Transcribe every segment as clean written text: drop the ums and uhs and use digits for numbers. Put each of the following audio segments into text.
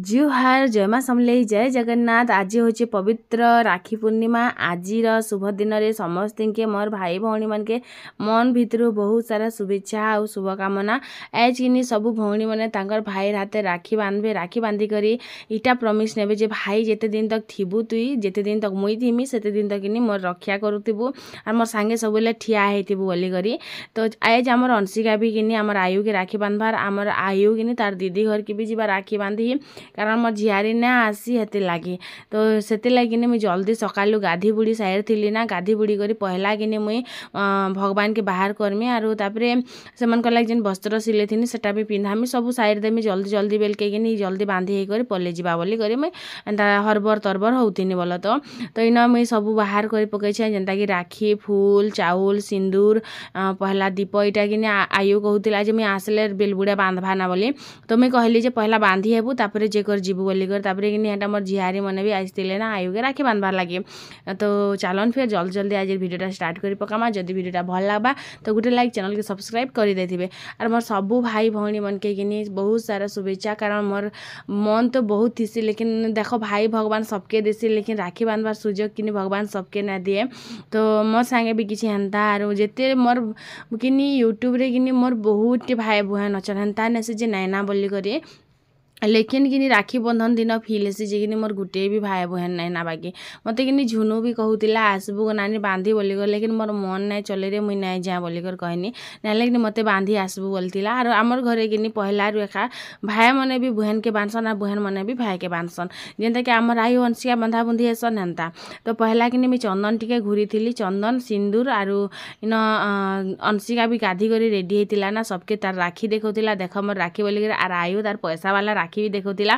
जुहार जय माँ समलेई जय जगन्नाथ। आज हूँ पवित्र राखी पूर्णिमा। आज शुभ दिन में समस्त के मोर भाई भौणी मन के मन भितर बहुत सारा शुभेच्छा और शुभकामना। एज कि सब भौणी मैंने भाई हाथे राखी बांधे। राखी बांधिक इटा प्रमिश ने जे भाई जिते दिन तक थीबू तुई जिते दिन तक मुई थीमी से दिन तक मोर रक्षा करूबू और मोर सांगे सब ठिया होबू बोली। तो एज आमर अंशिका भी कि आमर आयु के राखी बांधबार आमर आयु कि तार दीदी घर की भी जा राखी बांधी कारण मोर झियारी ना आसी हेते लगी। तो से लगी मुझे जल्दी सकालू गाधी बुड़ी साइड थी ना गाधी बुड़ी कर पहला कि मुई भगवान के बाहर करमी आर तापर से लगे जेन वस्त्र सिले थी सेटा भी पिंधामी सब साइड देमी जल्दी जल्दी बेलके जल्दी बांधी होकर पले जा बोली मुई एंता हरबर तरबर होती बोल। तो इन मुई सब बाहर कर पकई जेनता कि राखी फूल चाउल सिंदूर पहला दीप इटा कि आयु कहूला मुई आसले बेलबुड़ा बांधवा ना बोली। तो मुई कहली पहला बांधी हेबू तापर जेकर जीवू बोली तापर कि मोर झियारी मैंने भी आसते ना आयु के राखी बांधबार लगे। तो चलन फिर जल्दी जल्दी आज वीडियोटा स्टार्ट कर पकामा। जदि वीडियोटा भल लगा तो गोटे लाइक चैनल के सब्सक्राइब कर दे और मोर सबू भाई भौणी मन के बहुत सारा शुभेच्छा कारण मोर मन तो बहुत थी लेकिन देखो भाई भगवान सबके देसी लेकिन राखी बांधबार सुजोग कि भगवान सबके ना दिए। तो मोर सांगे भी किसी हेन्ता और जिते मोर कि यूट्यूब रे कि मोर बहुत भाई बुहान अच्छा हेन्ता नेसे जे नैना बोली करी लेकिन कि राखी बंधन दिन फिल हेसी जे कि मोर गुटे भी भाई बहन नाई ना बाकी मत कि झुनू भी कहूला आसबू नानी बांधी बोलिकर लेकिन मोर मन नाई चले रे मुई नाई जा बोलिकर कहनी ना कि मत बांधी आसबू बोलता। और आमर घरे कि पहला रेखा भाई मैंने भी बहन के बांधसन और बहन मैंने भी भाई के बांधसन जेनता कि आमर आई अंशिका बंधा बुंधी हेसन हेन्ता। तो पहला कि मुझे चंदन टिके घूरी थी चंदन सिंदूर और इन अंशिका भी गाधी कर रेडी होता ना सबके तार राखी देखा देख मोर राखी बोलिकर और आयु तार पैसा वाला राखी भी देखौला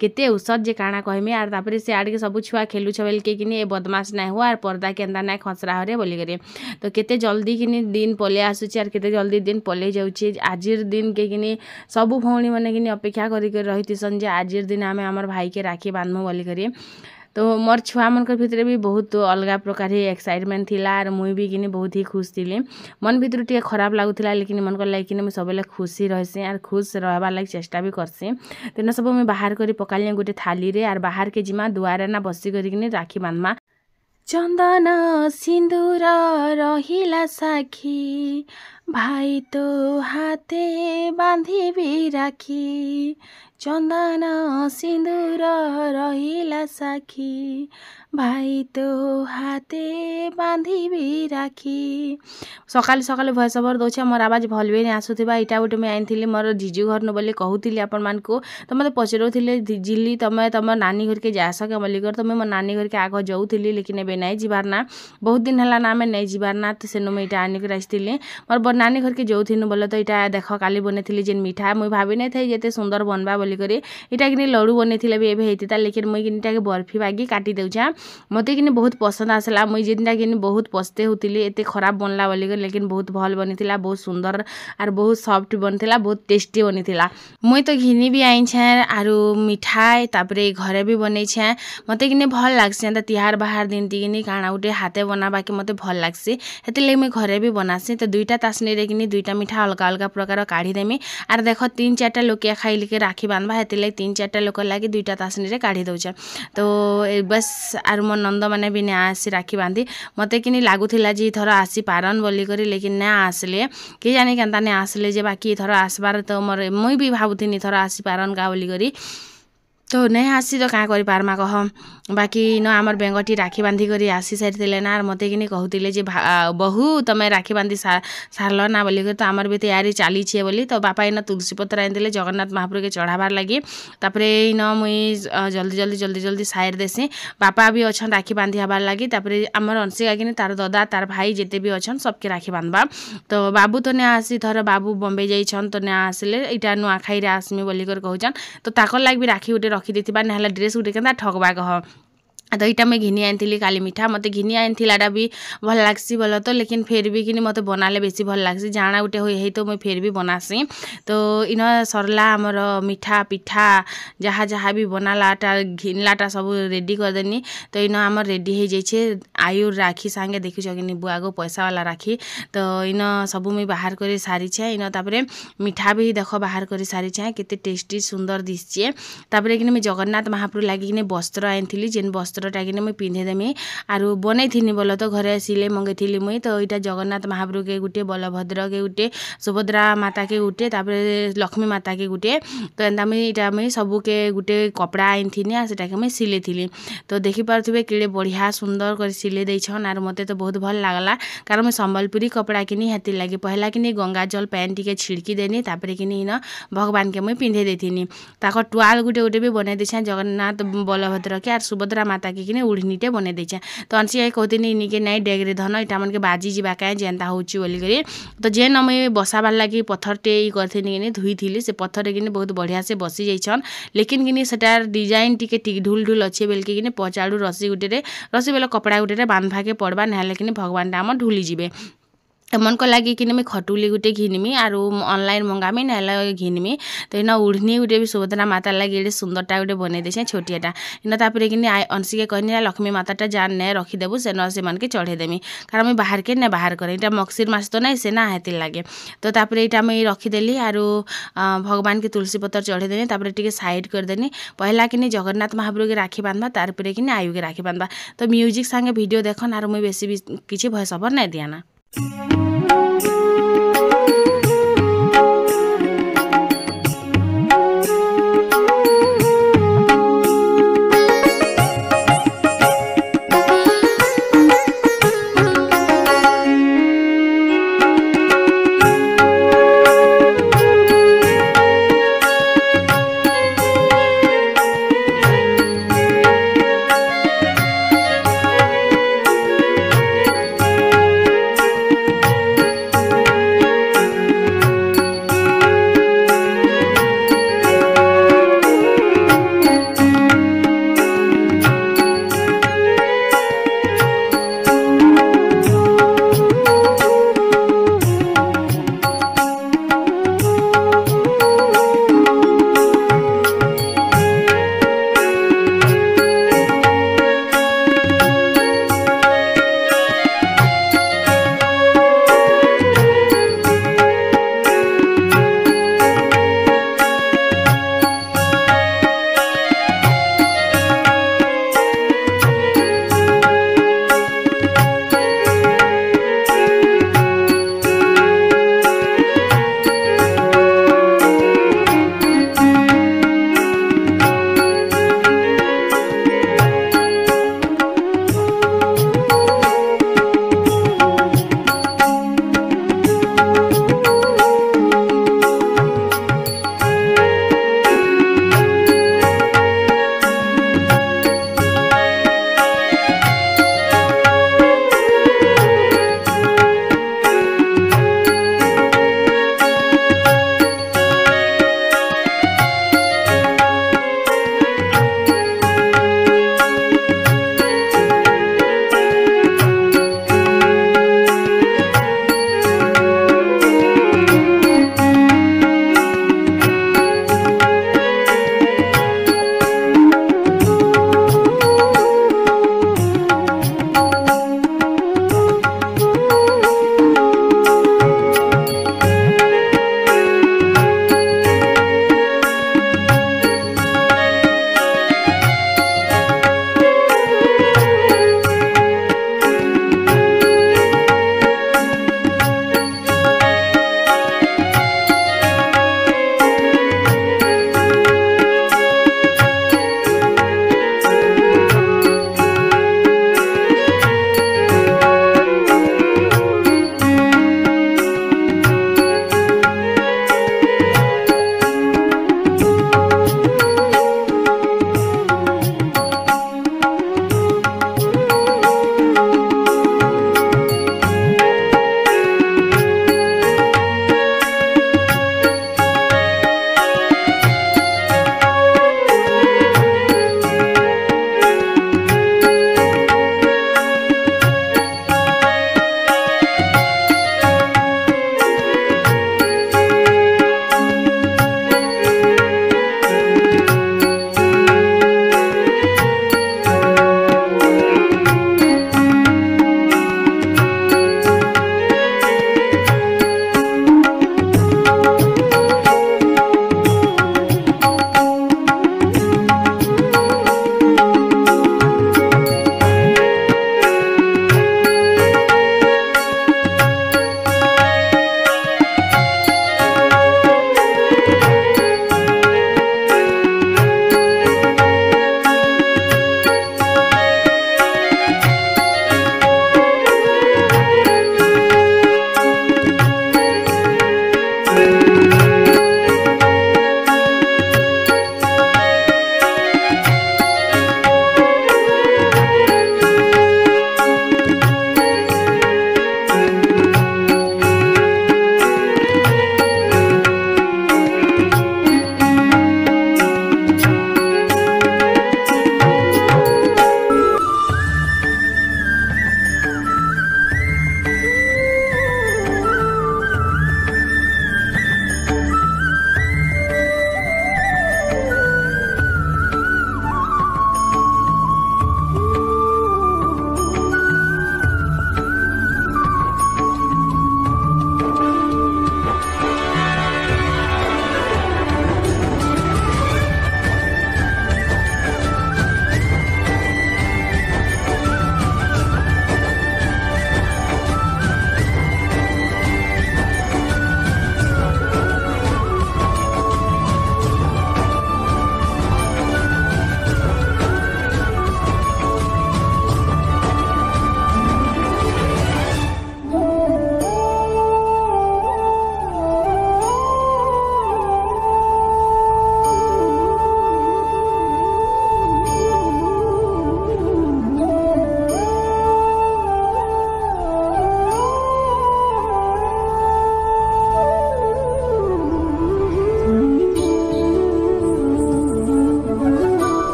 केते औसत जे काଣା कहमी और तापर से आड़ के सब छुआ खेलु छबेल के कि ए बदमाश ना हुआ और पर्दा केंदा ना खसरा हरे बोली करे। तो केते जल्दी कि दिन पले आसुची और केते जल्दी दिन पले जाउची आजिर दिन के कि सब भौणी माने कि अपेक्षा करी रहीथिसन जे आजिर दिन आमे हमर भाई के राखी बांधमु बोली करे। तो मोर छुआ मन भितर भी बहुत अलग प्रकार ही एक्साइटमेंट थिला और मुई भी कि बहुत ही खुश थी। मन भितर टे खराब लगुला लेकिन मन कर लगे कि मुझे सब खुशी रही और खुश रहा लगे चेष्टा भी करसी। तो इन सब मुझे बाहर कर पकाली गोटे थाली रे और बाहर के जिमा दुआरे ना बसी कर राखी बांधमा। चंदन सिंदूर रहिला साखी भाई तो हाथे बांधी भी राखी चंदन सिंदूर रहिला साखी भाई तो हाथे बांधी भी राखी। सकाल सकाल भॉइस ओवर दौचे मोर आवाज भल भी नहीं आसुवा इटा गोटे मुझे आनी मोर जीजू घर नु बोली कहूली आपण मान को। तो मत पचरौले झिल्ली तुम तुम नानी घर के जास के बोलिकर तो मुझे मो नानी घर के आग जाऊली लेकिन एवं नहीं जीवार ना बहुत दिन है ना आम नहीं जीवार ना। तो सेनु मुझे आनिक आसती मोर नानी घर के जाऊन बोले तो यहाँ देख काली बनई जेन मिठा मुझे भाभी नहीं थे जिते सुंदर बनवा बोलिक इटा कि लड़ू बनई भी एवं होता लेकिन मुझे कि बर्फी बागी काटी देउछा मत कि बहुत पसंद आसला मुझे जेनटा कि बहुत पस्ते होती एत खराब बनला बोलिक लेकिन बहुत भल बनी बहुत सुंदर और बहुत सॉफ्ट बनता बहुत टेस्टी बनी मुई तो घिनी भी आई और मिठाई तापर घरे भी बनई मत कि भल लग्सी तिहार बाहर दिन कि काଣା गोटे हाथे बनाबा के मत भल लग्सी हेतिरलागि मुई घरे भी बनासी। तो दुईटा तासनी रे कि दुईटा मिठा अलग अलग प्रकार काढ़ी देमी और देख 3-4टा लोकिया खाइल के राखी बांधवा हेतिरलागि 3-4टा लोक लगे दुईटा तासनी रे काढ़ी दउछे। तो बस आर मोर नंद मैंने भी ना आसी राखी बांधी मत कि लगुला जे थर आसी पारन बोलिक लेकिन ना आसले कि जानी केन्ता नहीं आसले जे बाकी थर आसबार तो मोर मुई भी भावुनी थर आसी पारन का बोलिक तो नहीं आसी तो क्या कर पारमा कह बाकी न आमर बेंगटी राखी बांधी कर आसी सारी ना मत कि कहते जे बहु तुम राखी बांधी सारल ना बोलिक। तो आमर भी तैयारी चली बोली तो बापा इन तुलसी पत्र आनी जगन्नाथ महाप्रभु के चढ़ाबार लगे तापर इन मुई जल्दी जल्दी साइड देसी बापा भी अच्छा राखी बांधी हबार लगे तापर आमर अंशिका कि तार दादा तार भाई जिते भी अच्छा सबके राखी बांधवा। तो बाबू तो नहीं आसी थर बाबू बम्बे जाइछन तो नहीं आसले इटा नुआखाई रे आसमी बोलिक कहचन। तो ताकर लगे भी राखी गोटे रखी देथिबा ना ड्रेस गोटे केनता ठगबा कह तो यहाँ मैं घिनी आनी काली मिठा मत घिनी आनीटा भी भल लग्सी बोल तो लेकिन फिर भी कि मत बनाले बेसी भल लग्सी जाना गोटे हुए तो मुझे फिर भी बनासी। तो इन सरला आमर मिठा पिठा जहाँ जहाँ भी बनालाटा घिनलाटा सब रेडी करदेनी। तो इन आम रेडी हो जाइए आयुर राखी सांगे देखी कि बुआ गो पैसा वाला राखी। तो इन सब मुझे बाहर कर सारी इन तापर मिठा भी देख बाहर कर सारी केते टेस्टी सुंदर दिशे। तापर कि जगन्नाथ महाप्रभु लगे वस्त्र आनी जेन वस्त्रटा कि मुझे पिंधेदेमी आरु बनई थी बोल तो घरे सिले मंगई थी मुई। तो यहाँ जगन्नाथ महाप्रभु के गुटे बलभद्र के गुटे सुभद्रा माता के गुटे तापर लक्ष्मी माता के गुटे। तो एंता मुझे सबू के गुटे कपड़ा आनी थी सेटा के मुझे सिले थी। तो देखिपे कि बढ़िया सुंदर कर सिले देछन आर मते तो बहुत भल लागला कारण मुझे संबलपुरी कपड़ा किनी हेती लगे पहला कि गंगा जल पैन टी छिड़की देनी तापर कि इन भगवान के मुझे पिंधे देथिनी ताक टुआल गुटे गुटे भी बनई देछे जगन्नाथ बलभद्र के आर सुभद्रा माता के किने उड़नीटे बनई देछे। तो अनसी कहते इनिके नाई डेगरे धन इटा मन के बाजी जीवा कहीं जेनता होची बोली करी। तो जेन मुझे बसाबार लगी पत्थरटे करथिनी कि धुई थी से पत्थर कि बहुत बढ़िया से बसी जाइछन लेकिन कि सेटार डिजाइन टी ढुल ढुल अच्छे बेलके कि पचाड़ू रसी गुटे रसी बेल कपड़ा गुटे बांधवा के पड़वा ना कि भगवान आम ढुली जीवे। मन को लगे कि मैं खटुली गुटे घिनमी आर ऑनलाइन मंगामी ना घिनमी। तो इन उड़नी गुटे भी सुभद्रा माता लगे सुंदरटा गुटे बनई देछे छोटियाटा इन तापर कि अंशिके कहनी लक्ष्मी माताटा जान ने रखीदेबू से न से मन के चढ़ेदेमी कारण मुझे बाहर के ना बाहर करे इटा मक्सिर मास तो ना से ना हेती लगे। तो तापर यहाँ मुझे रखीदेली आर भगवान के तुलसी पत्र चढ़ेदेनी तापर टी साइड करदेनी पहला कि जगन्नाथ महाप्रभु के राखी बांधवा तारपर कि आयु के राखी बांधवा। तो म्यूजिक सांगे वीडियो देखन आर मुझे बेसी किसी भॉइस ओवर नहीं दियाना।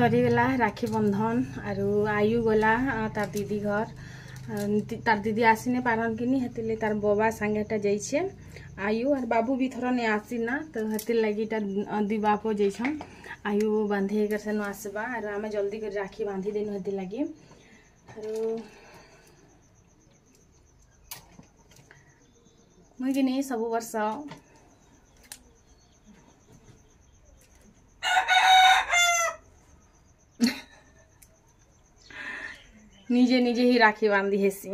सरीगला राखी बंधन आरु आयु गला तार दीदी घर तार दीदी आसी नहीं पारन कि नहीं तार बाबा संगे जाइए आयु और बाबू भी थोड़ा नहीं आसी ना तो हेतिर लगी दी बाप जाइछन आयु बांधे कर सेनु आसबा और आमे जल्दी कर राखी बांधी देनु हेतिर लगी और मुई कि नहीं सब वर्ष निजे निजे ही राखी बांधी हेसी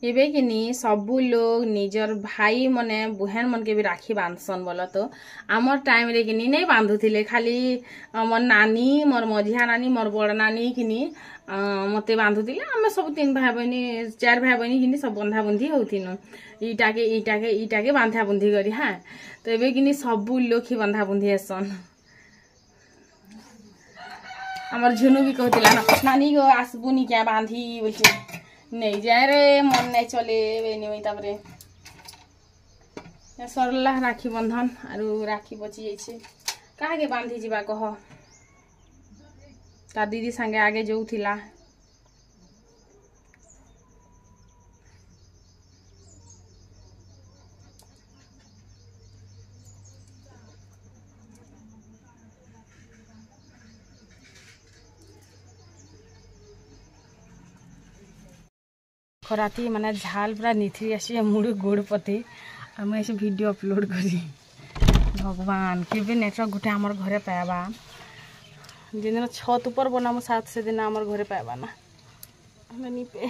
एबे कि नहीं सबू लोग निजर भाई मने बहन मन के भी राखी बांधसन बोल तो आमर टाइम रे कि नहीं बांधुथिले खाली मोर नानी मोर मझिया नानी मोर बड़ नानी कि मते बांधुथिले आमे सब 3 भाई बहनी 4 भाई बहनी कि सब बंधा बुंधी होथिनु इटाके बांधा बुंधी करी हाँ तो एबे कि सबू लोग ही बंधा बुंधी हेसन आमर झुनु भी कहतिला नानी गो आसबुनी क्या बांधी बोलछे नहीं जाए रे मन नहीं चले बेनी तापरे सरला राखी बंधन आरु राखी बची जाइए कहा के बांधी जीवा कह तार दीदी संगे आगे जो थिला खराती माने झाल पूरा निथी आसी मुड़ गोड़ पते आम ऐसे वीडियो अपलोड करी भगवान केबे नेटवर्क गोटे आमर घरे पाइबा जिन छत ऊपर बनामु साथ से दिन आमर घरे पाइबा ना पे